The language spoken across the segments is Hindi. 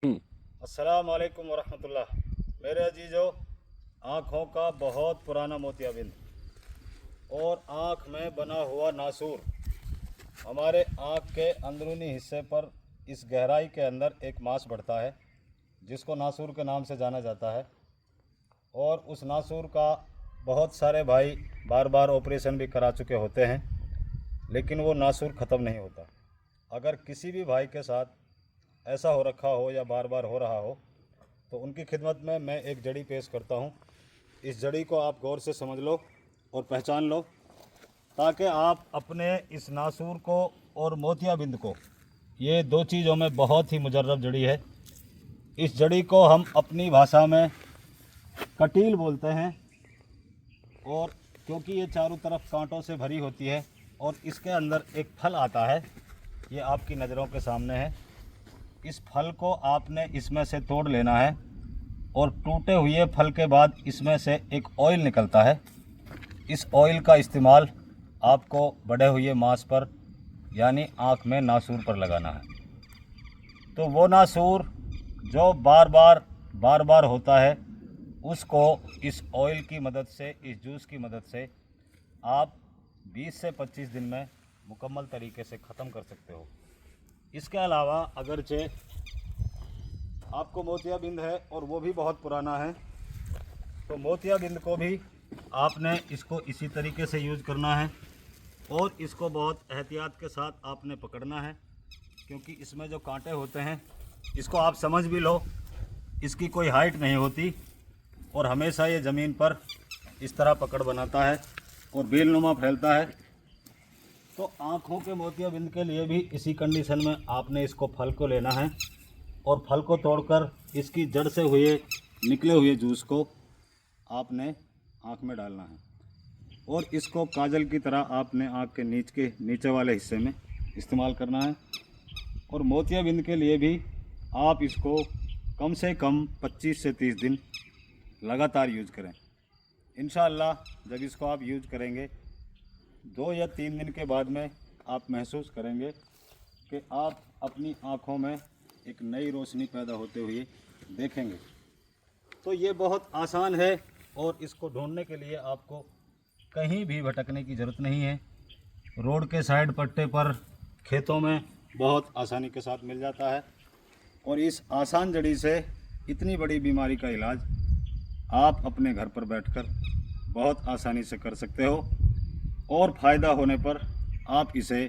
अस्सलाम वालेकुम वरहमतुल्लाह। मेरे अजीज़ों, आँखों का बहुत पुराना मोतियाबिंद और आँख में बना हुआ नासूर हमारे आँख के अंदरूनी हिस्से पर इस गहराई के अंदर एक मांस बढ़ता है जिसको नासूर के नाम से जाना जाता है। और उस नासूर का बहुत सारे भाई बार बार ऑपरेशन भी करा चुके होते हैं, लेकिन वो नासूर ख़त्म नहीं होता। अगर किसी भी भाई के साथ ऐसा हो रखा हो या बार बार हो रहा हो तो उनकी खिदमत में मैं एक जड़ी पेश करता हूँ। इस जड़ी को आप गौर से समझ लो और पहचान लो, ताकि आप अपने इस नासूर को और मोतियाबिंद को, ये दो चीज़ों में बहुत ही मुजर्रब जड़ी है। इस जड़ी को हम अपनी भाषा में कटील बोलते हैं, और क्योंकि ये चारों तरफ कांटों से भरी होती है और इसके अंदर एक फल आता है, ये आपकी नज़रों के सामने है। इस फल को आपने इसमें से तोड़ लेना है और टूटे हुए फल के बाद इसमें से एक ऑयल निकलता है। इस ऑयल का इस्तेमाल आपको बढ़े हुए मांस पर यानी आँख में नासूर पर लगाना है। तो वो नासूर जो बार बार होता है, उसको इस ऑयल की मदद से, इस जूस की मदद से आप 20 से 25 दिन में मुकम्मल तरीके से ख़त्म कर सकते हो। इसके अलावा अगरचे आपको मोतियाबिंद है और वो भी बहुत पुराना है, तो मोतियाबिंद को भी आपने इसको इसी तरीके से यूज़ करना है और इसको बहुत एहतियात के साथ आपने पकड़ना है, क्योंकि इसमें जो कांटे होते हैं, इसको आप समझ भी लो, इसकी कोई हाइट नहीं होती और हमेशा ये ज़मीन पर इस तरह पकड़ बनाता है और बेलनुमा फैलता है। तो आँखों के मोतियाबिंद के लिए भी इसी कंडीशन में आपने इसको फल को लेना है और फल को तोड़कर इसकी जड़ से हुए निकले हुए जूस को आपने आँख में डालना है और इसको काजल की तरह आपने आँख के नीचे वाले हिस्से में इस्तेमाल करना है। और मोतियाबिंद के लिए भी आप इसको कम से कम 25 से 30 दिन लगातार यूज़ करें। इंशाअल्लाह जब इसको आप यूज़ करेंगे 2 या 3 दिन के बाद में आप महसूस करेंगे कि आप अपनी आँखों में एक नई रोशनी पैदा होते हुए देखेंगे। तो ये बहुत आसान है और इसको ढूंढने के लिए आपको कहीं भी भटकने की ज़रूरत नहीं है। रोड के साइड पट्टे पर, खेतों में बहुत आसानी के साथ मिल जाता है। और इस आसान जड़ी से इतनी बड़ी बीमारी का इलाज आप अपने घर पर बैठकर बहुत आसानी से कर सकते हो। और फ़ायदा होने पर आप इसे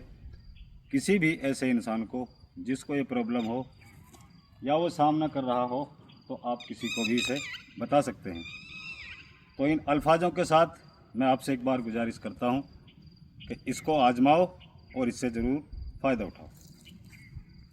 किसी भी ऐसे इंसान को जिसको ये प्रॉब्लम हो या वो सामना कर रहा हो, तो आप किसी को भी इसे बता सकते हैं। तो इन अल्फाजों के साथ मैं आपसे एक बार गुजारिश करता हूँ कि इसको आजमाओ और इससे ज़रूर फ़ायदा उठाओ।